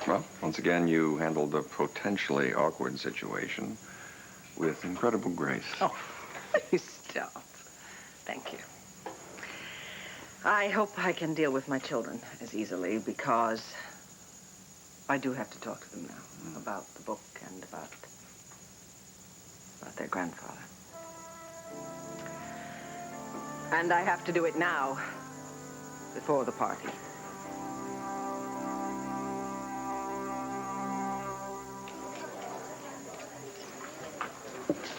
Well, once again, you handled a potentially awkward situation with incredible grace. Oh, please stop. Thank you. I hope I can deal with my children as easily because I do have to talk to them now about the book and about their grandfather. And I have to do it now, before the party.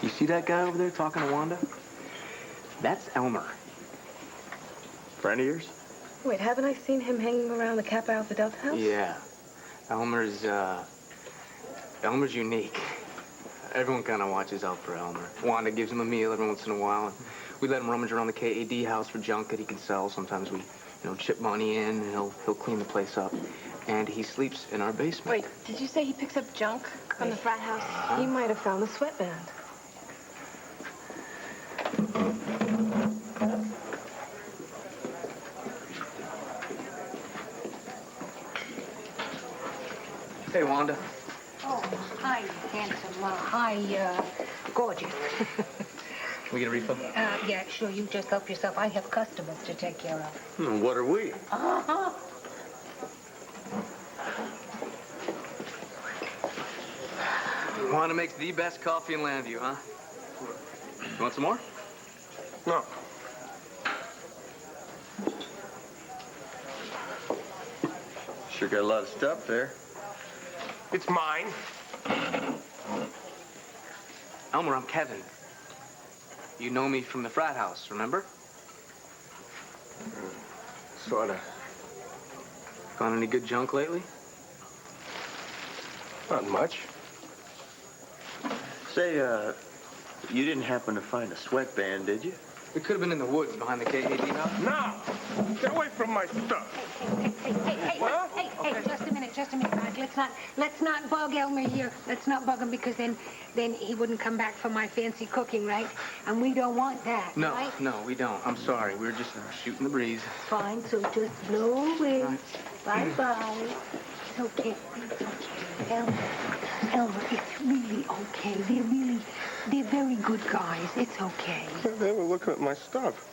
You see that guy over there talking to Wanda? That's Elmer. Friend of yours? Wait, haven't I seen him hanging around the Kappa Alpha Delta house? Yeah. Elmer's unique. Everyone kind of watches out for Elmer. Wanda gives him a meal every once in a while. We let him rummage around the KAD house for junk that he can sell. Sometimes we, chip money in, and he'll clean the place up. And he sleeps in our basement. Wait, did you say he picks up junk from the frat house? He might have found the sweatband. Hey, Wanda. Oh, hi, handsome. Hi, gorgeous. We get a refill? Yeah, sure. You just help yourself. I have customers to take care of. What are we? Uh-huh. Wanda makes the best coffee in Landview, huh? You want some more? No. Sure got a lot of stuff there. It's mine. Elmer, I'm Kevin. You know me from the frat house, remember? Sorta. Found any good junk lately? Not much. Say, you didn't happen to find a sweatband, did you? It could have been in the woods behind the KAD house. No! Get away from my stuff! Hey, just a minute, Mike. Let's not bug Elmer here. Let's not bug him because then he wouldn't come back for my fancy cooking, right? And we don't want that, No, right? no, we don't. I'm sorry. We were just shooting the breeze. Fine, so just blow away. Right. Bye-bye. It's okay. It's okay. Elmer, it's really okay. They're very good guys. It's okay. They were looking at my stuff.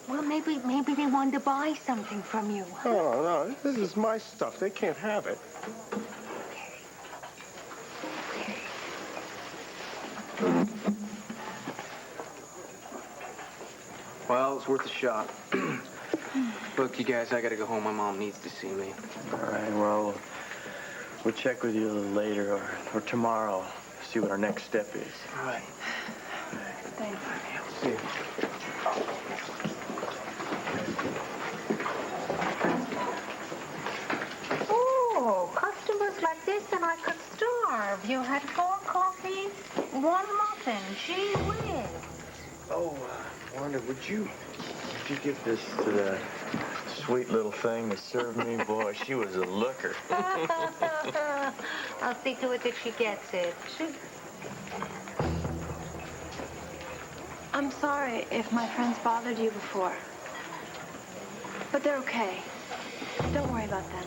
Well, maybe they wanted to buy something from you. No, this is my stuff. They can't have it. Well, it's worth a shot. Look, you guys, I gotta go home. My mom needs to see me. All right, well, we'll check with you a little later or tomorrow, see what our next step is. All right. Thanks. See you. Oh, customers like this and I could starve. You had 4 coffees, 1 muffin. Gee whiz. Oh, Wanda, would you give this to the sweet little thing that served me? Boy, she was a looker. I'll see to it that she gets it. I'm sorry if my friends bothered you before. But they're okay. Don't worry about that.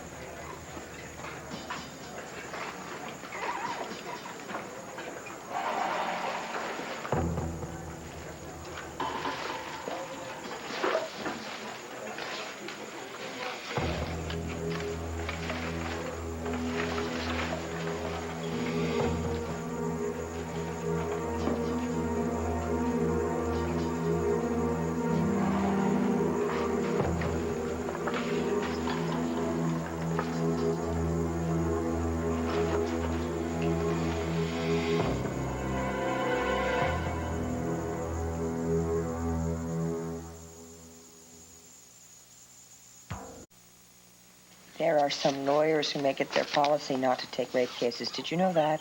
There are some lawyers who make it their policy not to take rape cases. Did you know that?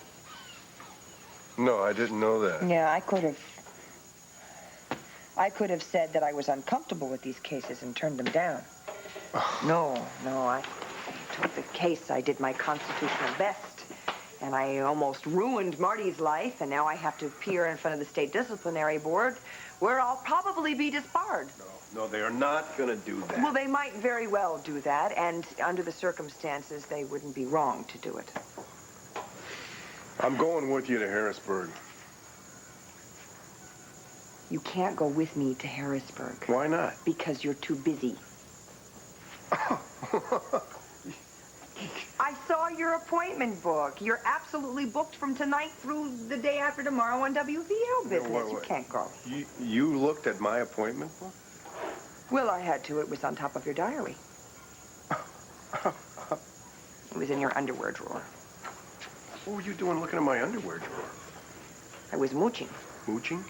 No, I didn't know that. Yeah, I could have said that I was uncomfortable with these cases and turned them down. No, I took the case. I did my constitutional best. And I almost ruined Marty's life, and now I have to appear in front of the state disciplinary board, where I'll probably be disbarred. No, they are not gonna do that. Well, they might very well do that, and under the circumstances, they wouldn't be wrong to do it. I'm going with you to Harrisburg. You can't go with me to Harrisburg. Why not? Because you're too busy. I saw your appointment book. You're absolutely booked from tonight through the day after tomorrow on WVL business. Wait. You can't go. You looked at my appointment book? Well, I had to. It was on top of your diary. It was in your underwear drawer. What were you doing looking at my underwear drawer? I was mooching. Mooching?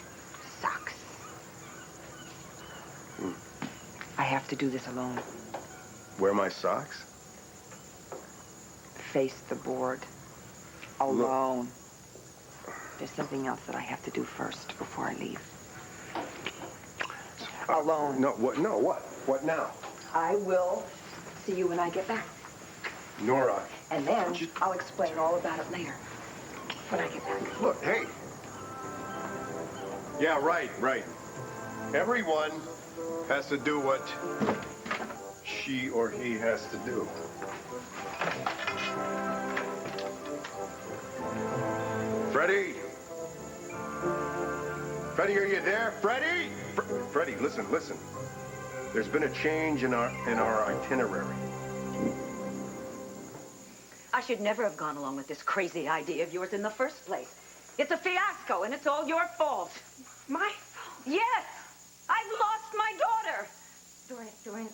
Socks. I have to do this alone. Wear my socks? Face the board. Alone. There's something else that I have to do first before I leave. Alone. No, what? No, what? What now? I will see you when I get back. Nora. And then I'll explain all about it later. When I get back. Look, hey. Yeah, right. Everyone has to do what she or he has to do. Freddie! Freddie, are you there? Freddie! Freddie, listen. There's been a change in our itinerary. I should never have gone along with this crazy idea of yours in the first place. It's a fiasco, and it's all your fault. My fault? Yes! I've lost my daughter! Doreen,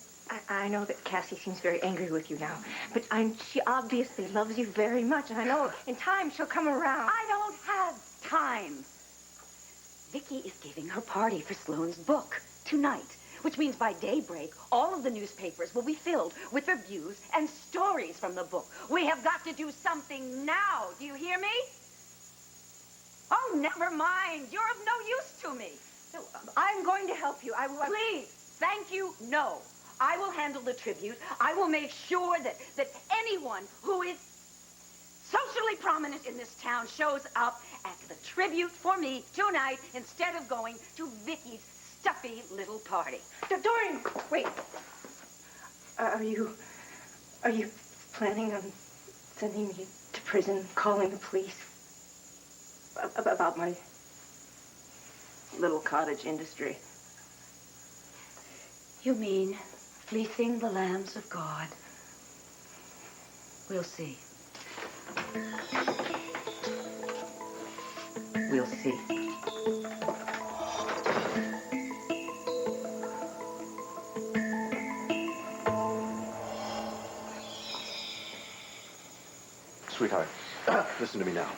I know that Cassie seems very angry with you now, but she obviously loves you very much, and I know in time she'll come around. I don't have time. Vicky is giving her party for Sloane's book tonight, which means by daybreak, all of the newspapers will be filled with reviews and stories from the book. We have got to do something now. Do you hear me? Oh, never mind. You're of no use to me. No, I'm going to help you. I will. Please, thank you, no. I will handle the tribute. I will make sure that anyone who is socially prominent in this town shows up at the tribute for me tonight instead of going to Vicky's stuffy little party. Doreen, wait. Are you planning on sending me to prison, calling the police about my little cottage industry? You mean fleecing the lambs of God? We'll see. We'll see. Sweetheart, listen to me now.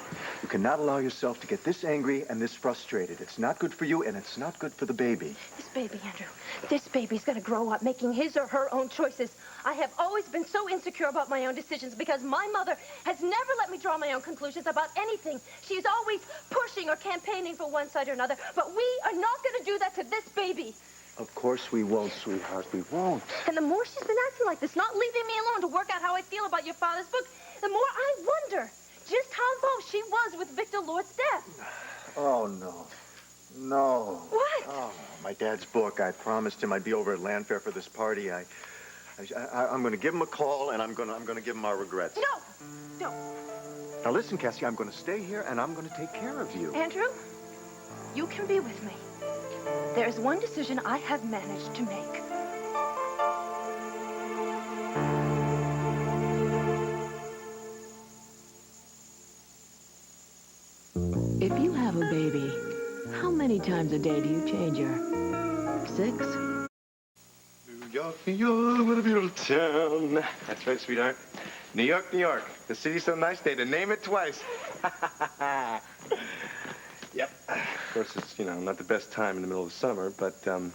You cannot allow yourself to get this angry and this frustrated. It's not good for you, and it's not good for the baby. This baby, Andrew, this baby's gonna grow up making his or her own choices. I have always been so insecure about my own decisions because my mother has never let me draw my own conclusions about anything. She's always pushing or campaigning for one side or another, but we are not gonna do that to this baby. Of course we won't, sweetheart. We won't. And the more she's been acting like this, not leaving me alone to work out how I feel about your father's book, the more I wonder just how involved she was with Victor Lord's death. Oh, no. No. What? Oh, my dad's book. I promised him I'd be over at Landfair for this party. I'm going to give him a call, and I'm going to give him our regrets. No. Now, listen, Cassie, I'm going to stay here, and I'm going to take care of you. Andrew, you can be with me. There is one decision I have managed to make. If you have a baby, how many times a day do you change her? 6? New York, what a beautiful town. That's right, sweetheart. New York. The city's so nice they had to name it twice. Yep. Of course, it's, not the best time in the middle of summer, but, want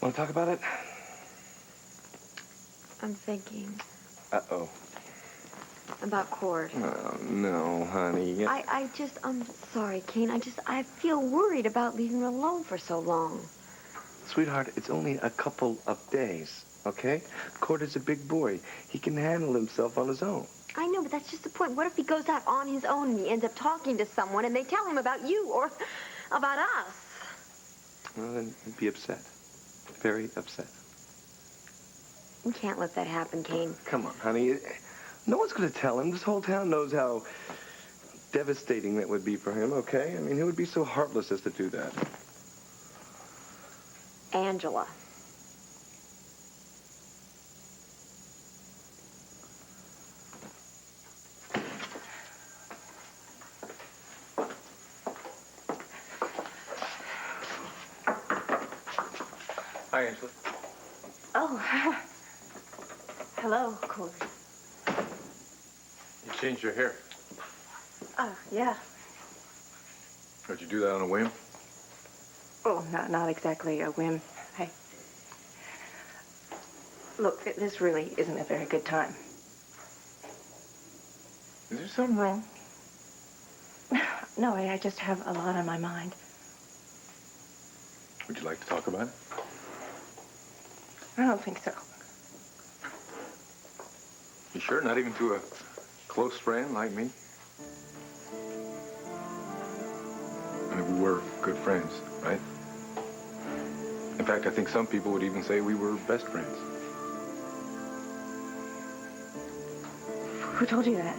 to talk about it? I'm thinking Uh-oh. about Cord. Oh, no, honey. I'm sorry, Kane. I feel worried about leaving her alone for so long. Sweetheart, it's only a couple of days, okay? Cord is a big boy. He can handle himself on his own. I know, but that's just the point. What if he goes out on his own and he ends up talking to someone and they tell him about you or about us? Well, then he'd be upset. Very upset. You can't let that happen, Kane. Come on, honey. No one's going to tell him. This whole town knows how devastating that would be for him, okay? I mean, who would be so heartless as to do that? Angela. Hi, Angela. Oh, hello, Corey. You changed your hair. Oh, yeah. Did you do that on a whim? Oh, not exactly a whim. Hey. Look, this really isn't a very good time. Is there something wrong? No, I just have a lot on my mind. Would you like to talk about it? I don't think so. You sure? Not even to a close friend like me? I mean, we were good friends, right? In fact, I think some people would even say we were best friends. Who told you that?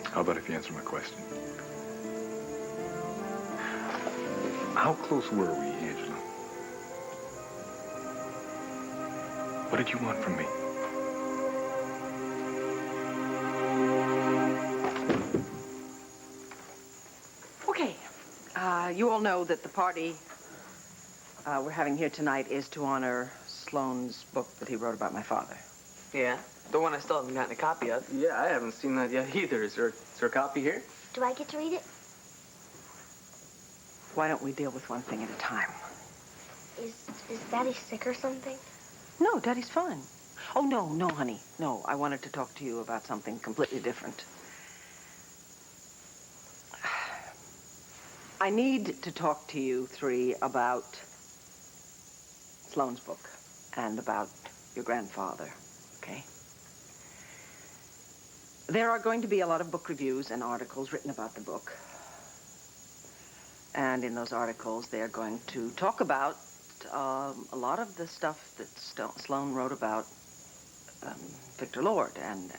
How about if you answer my question? How close were we, Angela? What did you want from me? Okay. You all know that the party we're having here tonight is to honor Sloane's book that he wrote about my father. Yeah? The one I still haven't gotten a copy of. Yeah, I haven't seen that yet either. Is there a copy here? Do I get to read it? Why don't we deal with one thing at a time? Is Daddy sick or something? No, Daddy's fine. Oh, no, honey. No, I wanted to talk to you about something completely different. I need to talk to you three about Sloane's book and about your grandfather, okay? There are going to be a lot of book reviews and articles written about the book. And in those articles, they're going to talk about a lot of the stuff that Sloane wrote about Victor Lord, and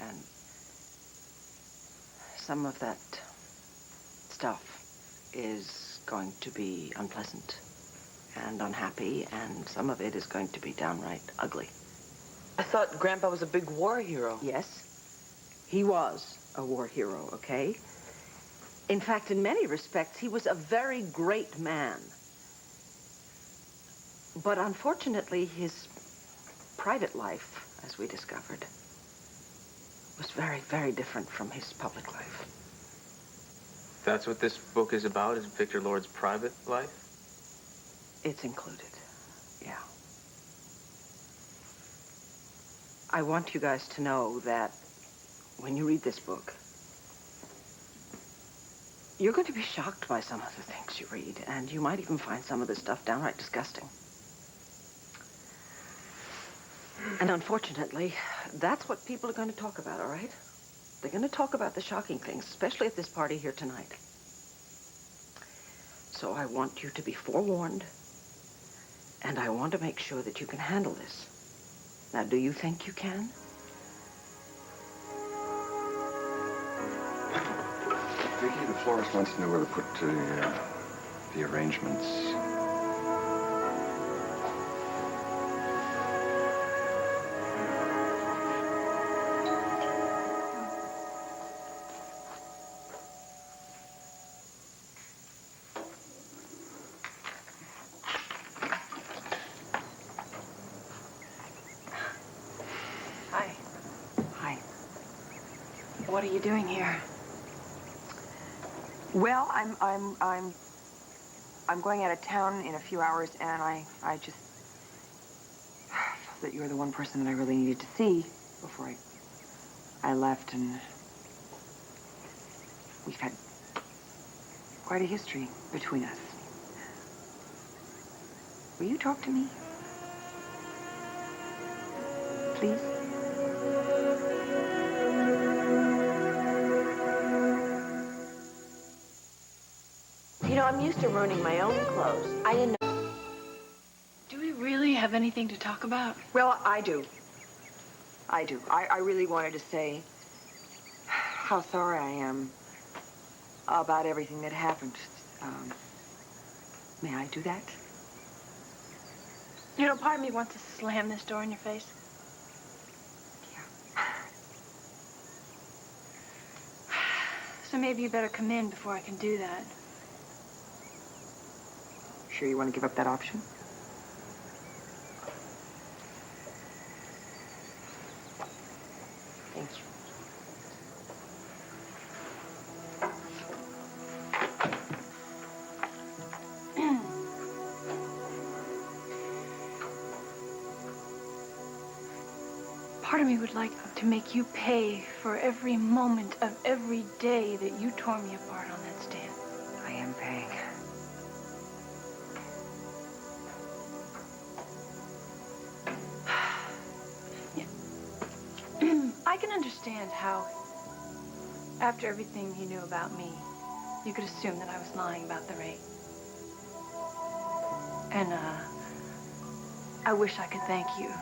some of that stuff is going to be unpleasant and unhappy, and some of it is going to be downright ugly. I thought Grandpa was a big war hero. Yes, he was a war hero, okay? In fact, in many respects, he was a very great man. But unfortunately, his private life, as we discovered, was very, very different from his public life. That's what this book is about, is Victor Lord's private life? It's included, yeah. I want you guys to know that when you read this book, you're going to be shocked by some of the things you read, and you might even find some of the stuff downright disgusting. And unfortunately, that's what people are going to talk about, all right? They're going to talk about the shocking things, especially at this party here tonight. So I want you to be forewarned, and I want to make sure that you can handle this. Now, do you think you can? Vicky, the florist wants to know where to put the arrangements. Hi. Hi. What are you doing here? Well, I'm going out of town in a few hours, and I just felt that you were the one person that I really needed to see before I left, and we've had quite a history between us. Will you talk to me? Please? You know, I'm used to ruining my own clothes. I didn't know. Do we really have anything to talk about? Well, I do. I really wanted to say how sorry I am about everything that happened. May I do that? You know, part of me wants to slam this door in your face. Yeah. So maybe you better come in before I can do that. Sure you want to give up that option? Thank you. Part of me would like to make you pay for every moment of every day that you tore me apart on that stand. I am paying. I can understand how, after everything you knew about me, you could assume that I was lying about the rape. And, I wish I could thank you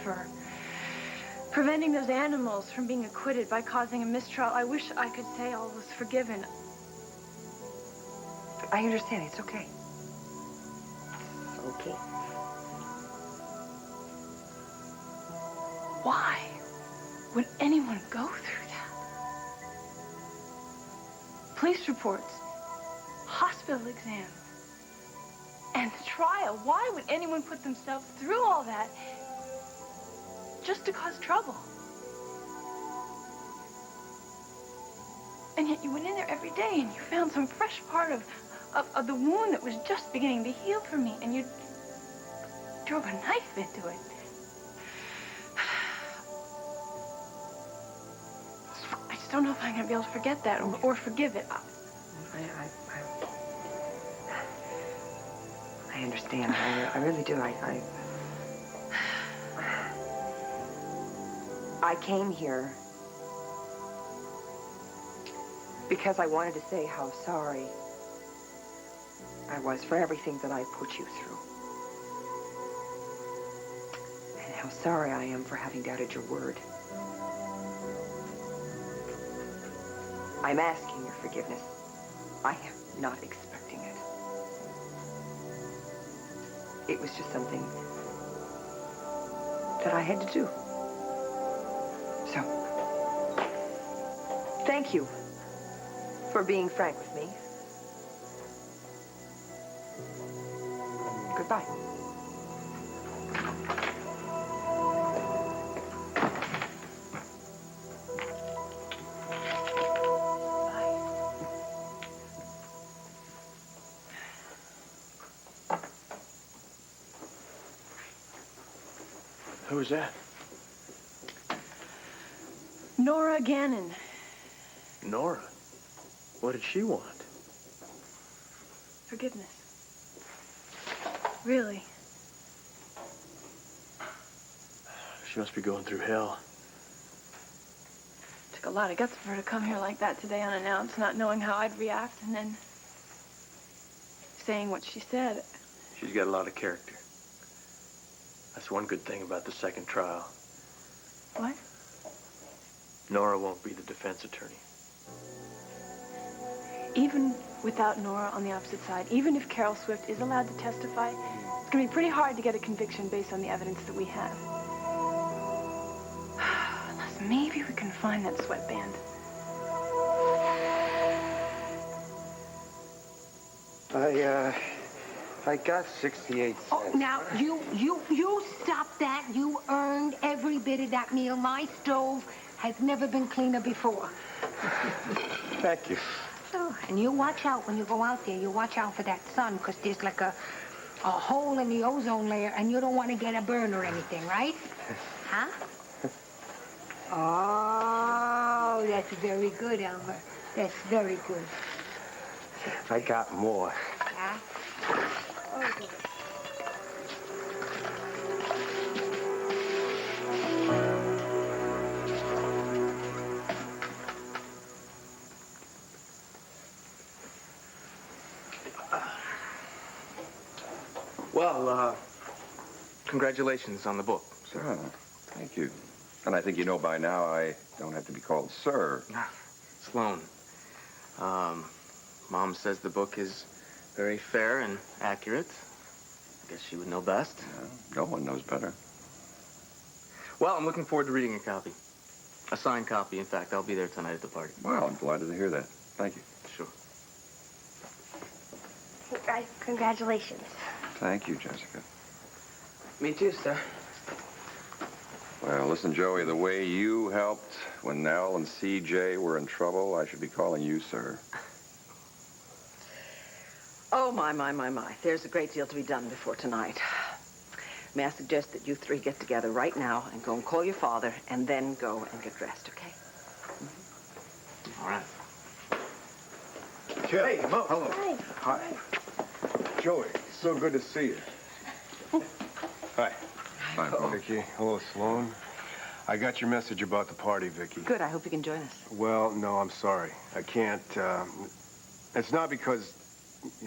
for preventing those animals from being acquitted by causing a mistrial. I wish I could say all was forgiven. I understand. It's okay. It's okay. Why would anyone go through that? Police reports, hospital exams, and the trial. Why would anyone put themselves through all that just to cause trouble? And yet you went in there every day and you found some fresh part of the wound that was just beginning to heal for me, and you drove a knife into it. I just don't know if I'm going to be able to forget that or forgive it. I understand. I really do. I came here because I wanted to say how sorry I was for everything that I put you through. And how sorry I am for having doubted your word. I'm asking your forgiveness. I am not expecting it. It was just something that I had to do. So, thank you for being frank with me. Goodbye. Who was that? Nora Gannon. Nora? What did she want? Forgiveness. Really. She must be going through hell. Took a lot of guts for her to come here like that today unannounced, not knowing how I'd react, and then saying what she said. She's got a lot of character. That's one good thing about the second trial. What? Nora won't be the defense attorney. Even without Nora on the opposite side, even if Carol Swift is allowed to testify, it's going to be pretty hard to get a conviction based on the evidence that we have. Unless maybe we can find that sweatband. I got 68 cents. Oh, now, you stop that. You earned every bit of that meal. My stove has never been cleaner before. Thank you. Oh, and you watch out when you go out there. You watch out for that sun, because there's like a hole in the ozone layer, and you don't want to get a burn or anything, right? Huh? Oh, that's very good, Elmer. That's very good. I got more. Huh? Oh, good. Well, congratulations on the book, sir. Oh, thank you. And I think you know by now I don't have to be called sir. Sloan, Mom says the book is very fair and accurate. I guess she would know best. No one knows better. Well, I'm looking forward to reading a copy. A signed copy, in fact. I'll be there tonight at the party. Well, I'm delighted to hear that. Thank you. Sure. Congratulations. Thank you, Jessica. Me too, sir. Well, listen, Joey, the way you helped when Nell and CJ were in trouble, I should be calling you sir. Oh, my. There's a great deal to be done before tonight. May I suggest that you three get together right now and go and call your father and then go and get dressed, okay? All right. Hey, Mo. Hello. Hi. Joey, so good to see you. Hi. Hi, Paul. Vicky. Hello, Sloan. I got your message about the party, Vicky. Good. I hope you can join us. Well, no, I'm sorry. I can't. It's not because, I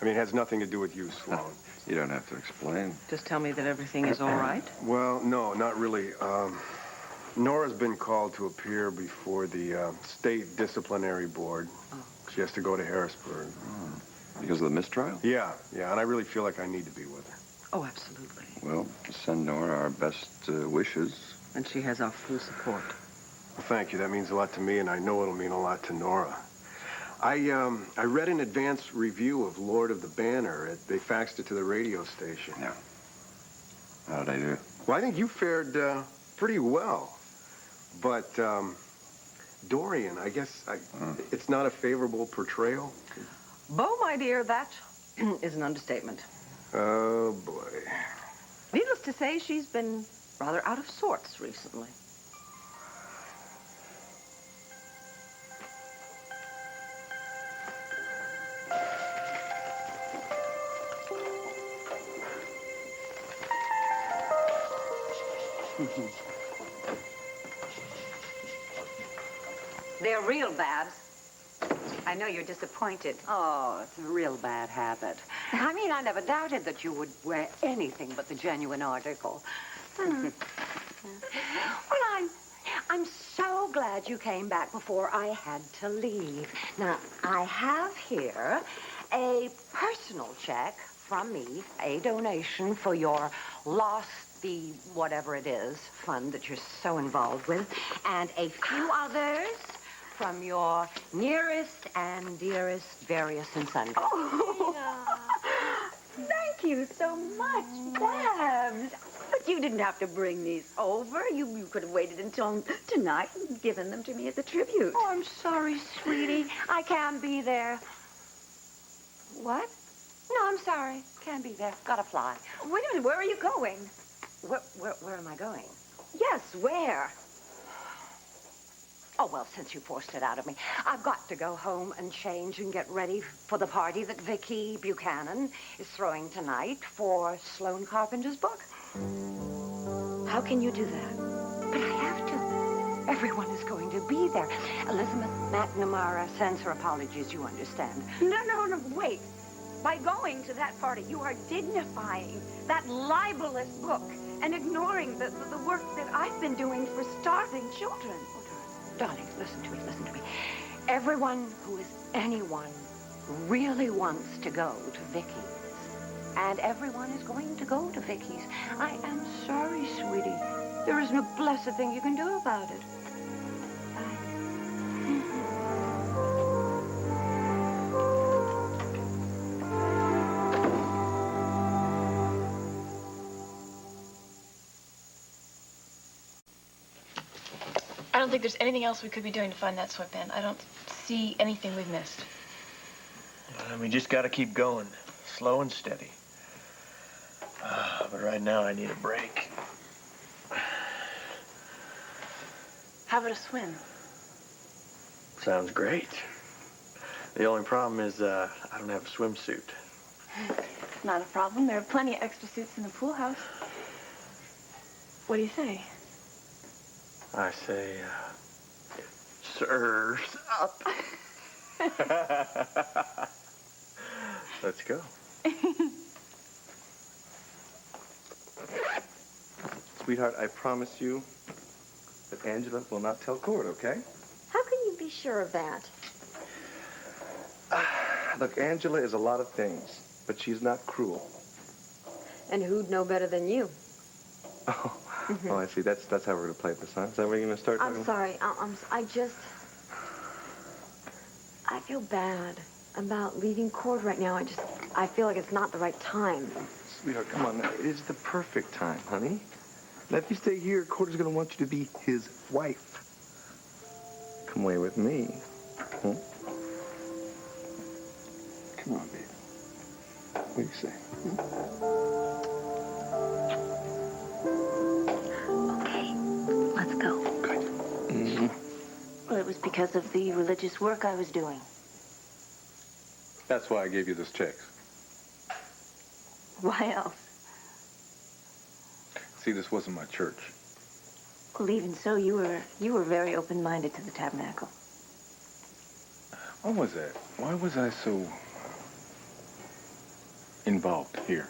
mean, it has nothing to do with you, Sloan. You don't have to explain. Just tell me that everything is all right. Well, no, not really. Nora's been called to appear before the State Disciplinary Board. Oh. She has to go to Harrisburg. Oh. Because of the mistrial? Yeah, and I really feel like I need to be with her. Oh, absolutely. Well, send Nora our best wishes. And she has our full support. Well, thank you. That means a lot to me, and I know it'll mean a lot to Nora. I read an advance review of Lord of the Banner. They faxed it to the radio station. Yeah. How did I do? Well, I think you fared pretty well. But Dorian, I guess it's not a favorable portrayal. Bo, my dear, that is an understatement. Oh, boy. Needless to say, she's been rather out of sorts recently. They're real bad. I know you're disappointed. Oh, it's a real bad habit. I mean, I never doubted that you would wear anything but the genuine article. Well, I'm so glad you came back before I had to leave. Now, I have here a personal check from me, a donation for your lost, the whatever it is, fund that you're so involved with, and a few others from your nearest and dearest various and sundry. Oh, thank you so much, Babs. But you didn't have to bring these over. You could have waited until tonight and given them to me as a tribute. Oh, I'm sorry, sweetie. I can't be there. What? No, I'm sorry. Can't be there. Gotta fly. Wait a minute. Where are you going? Where am I going? Yes, where? Oh, well, since you forced it out of me, I've got to go home and change and get ready for the party that Vicky Buchanan is throwing tonight for Sloane Carpenter's book. How can you do that? But I have to. Everyone is going to be there. Elizabeth McNamara sends her apologies, you understand. No, wait. By going to that party, you are dignifying that libelous book and ignoring the work that I've been doing for starving children. Darling, listen to me. Everyone who is anyone really wants to go to Vicky's. And everyone is going to go to Vicky's. I am sorry, sweetie. There is no blessed thing you can do about it. I don't think there's anything else we could be doing to find that sweatband. I don't see anything we've missed. We just got to keep going, slow and steady. But right now I need a break. How about a swim? Sounds great. The only problem is I don't have a swimsuit. Not a problem. There are plenty of extra suits in the pool house. What do you say? I say, surf's up. Let's go. Sweetheart, I promise you that Angela will not tell court, okay? How can you be sure of that? Look, Angela is a lot of things, but she's not cruel. And who'd know better than you? Oh, I see. That's how we're going to play this, huh? Is that where you're going to start talking? I'm sorry. I feel bad about leaving court right now. I feel like it's not the right time. Sweetheart, come on. It is the perfect time, honey. Now, if you stay here, court is going to want you to be his wife. Come away with me. Hmm? Come on, baby. What do you say? Okay, let's go. Good. Mm-hmm. Well, it was because of the religious work I was doing. That's why I gave you those checks. Why else? See, this wasn't my church. Well, even so, you were very open-minded to the tabernacle. Why was that? Why was I so involved here?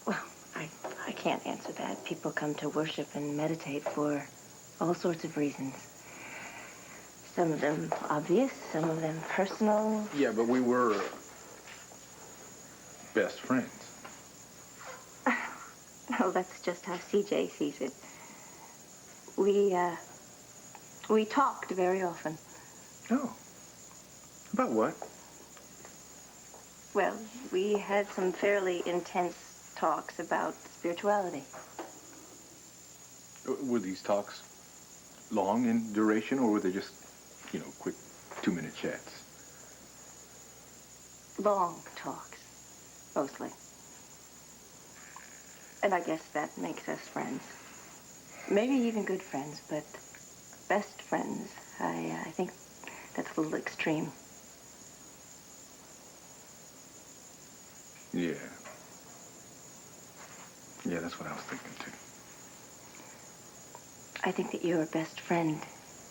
Well, I can't answer that. People come to worship and meditate for all sorts of reasons. Some of them obvious, some of them personal. Yeah, but we were best friends. Well, that's just how CJ sees it. We talked very often. Oh. About what? Well, we had some fairly intense talks about spirituality. Were these talks long in duration, or were they just, quick 2-minute chats? Long talks, mostly. And I guess that makes us friends. Maybe even good friends, but best friends, I think that's a little extreme. Yeah. Yeah, that's what I was thinking, too. I think that your best friend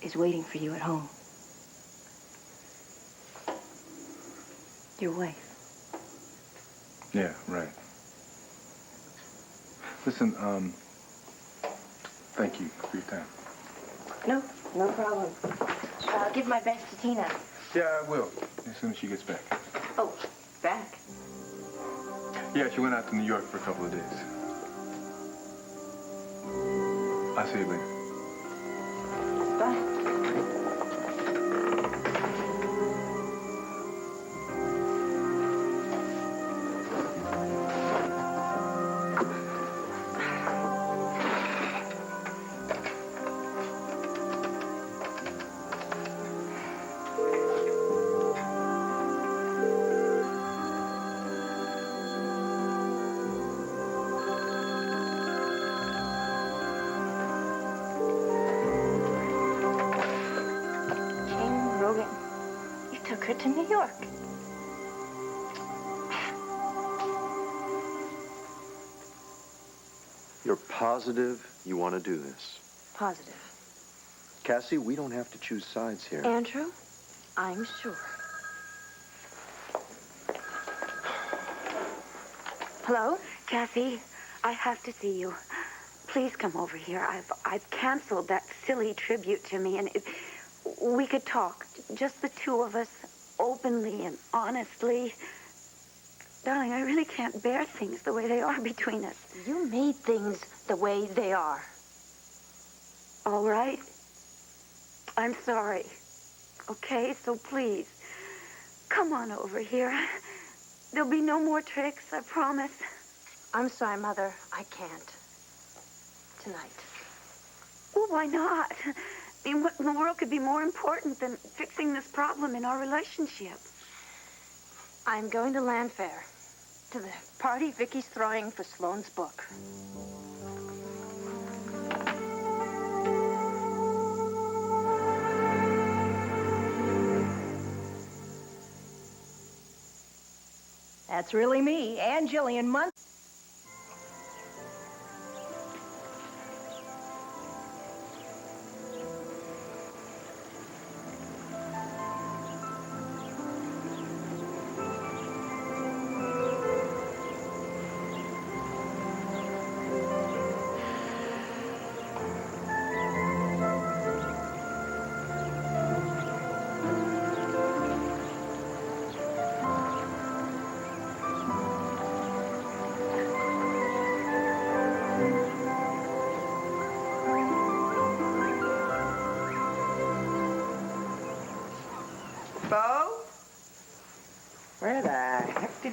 is waiting for you at home. Your wife. Yeah, right. Listen, thank you for your time. No problem. I'll give my best to Tina. Yeah, I will, as soon as she gets back. Oh, back. Yeah, she went out to New York for a couple of days. I'll see you later. Bye. Took her to New York. You're positive you want to do this? Positive. Cassie, we don't have to choose sides here. Andrew, I'm sure. Hello? Kathy, I have to see you. Please come over here. I've canceled that silly tribute to me, and we could talk, just the two of us, openly and honestly. Darling, I really can't bear things the way they are between us. You made things the way they are. All right. I'm sorry. Okay, so please, come on over here. There'll be no more tricks, I promise. I'm sorry, Mother. I can't. Tonight. Well, why not? I mean, what in the world could be more important than fixing this problem in our relationship? I'm going to Landfair, to the party Vicky's throwing for Sloane's book. That's really me, Ann Jillian Munn.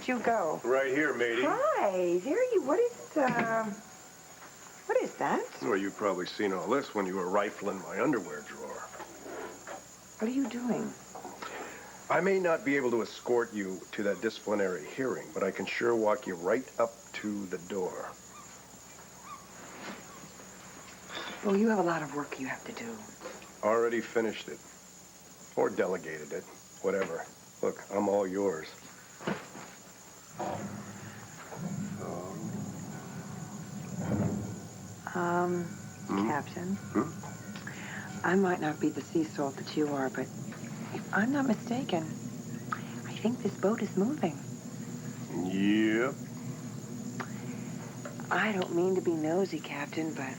did you go? Right here, matey. Hi, there you. What is that? Well, you've probably seen all this when you were rifling my underwear drawer. What are you doing? I may not be able to escort you to that disciplinary hearing, but I can sure walk you right up to the door. Oh, you have a lot of work you have to do. Already finished it. Or delegated it. Whatever. Look, I'm all yours. Captain. I might not be the sea salt that you are, but if I'm not mistaken, I think this boat is moving. Yep. I don't mean to be nosy, Captain, but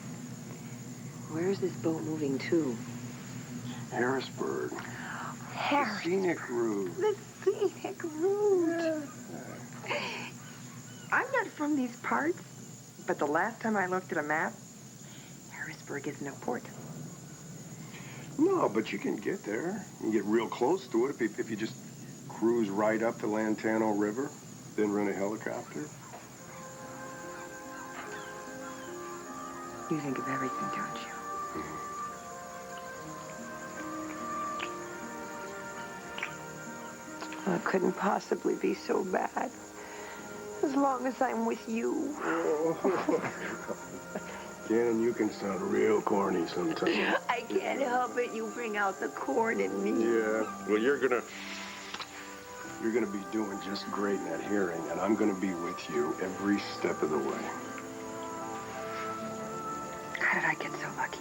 where's this boat moving to? Harrisburg. Harris. The scenic route. The scenic route. I'm not from these parts, but the last time I looked at a map, Harrisburg isn't a port. No, but you can get there. You can get real close to it if you just cruise right up the Lantano River, then rent a helicopter. You think of everything, don't you? Well, it couldn't possibly be so bad. As long as I'm with you. Jen, you can sound real corny sometimes. I can't help it. You bring out the corn in me. Yeah. Well, you're gonna be doing just great in that hearing, and I'm gonna be with you every step of the way. How did I get so lucky?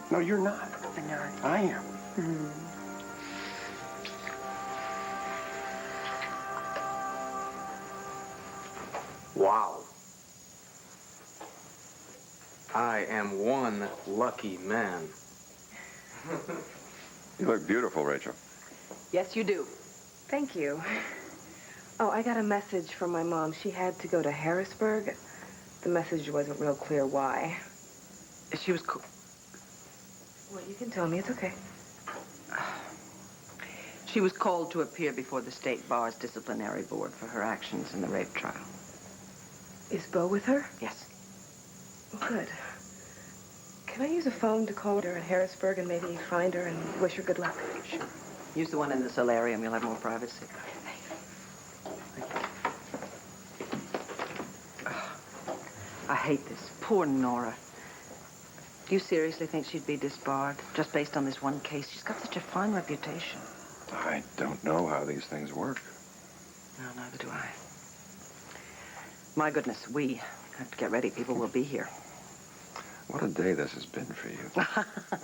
No, you're not. I'm not. I am. Wow. I am one lucky man. You look beautiful, Rachel. Yes, you do. Thank you. Oh, I got a message from my mom. She had to go to Harrisburg. The message wasn't real clear why. She was Well, you can tell me. It's okay. She was called to appear before the state bar's disciplinary board for her actions in the rape trial. Is Bo with her? Yes. Well, good. Can I use a phone to call her in Harrisburg and maybe find her and wish her good luck? Sure. Use the one in the solarium. You'll have more privacy. I hate this. Poor Nora. Do you seriously think she'd be disbarred just based on this one case? She's got such a fine reputation. I don't know how these things work. No, neither do I. My goodness, we have to get ready. People will be here. What a day this has been for you.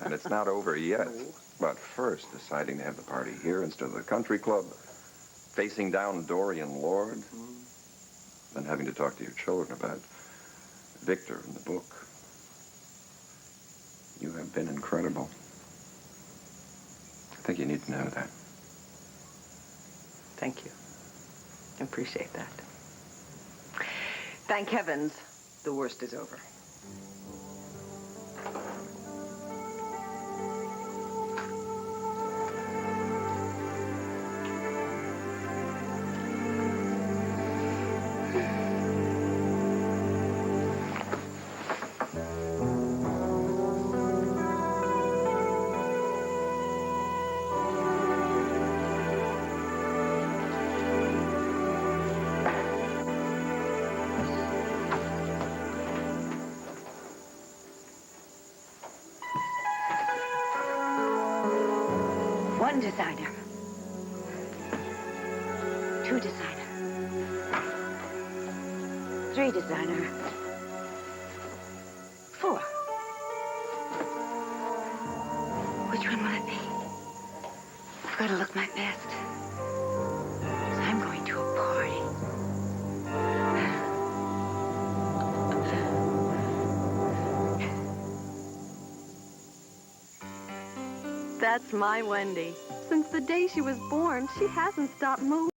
And it's not over yet. But first, deciding to have the party here instead of the country club, facing down Dorian Lord, then having to talk to your children about Victor in the book. You have been incredible. I think you need to know that. Thank you. I appreciate that. Thank heavens, the worst is over. One designer. Two designer. Three designer. Four. Which one will it be? I've got to look my best. 'Cause I'm going to a party. That's my Wendy. Since the day she was born, she hasn't stopped moving.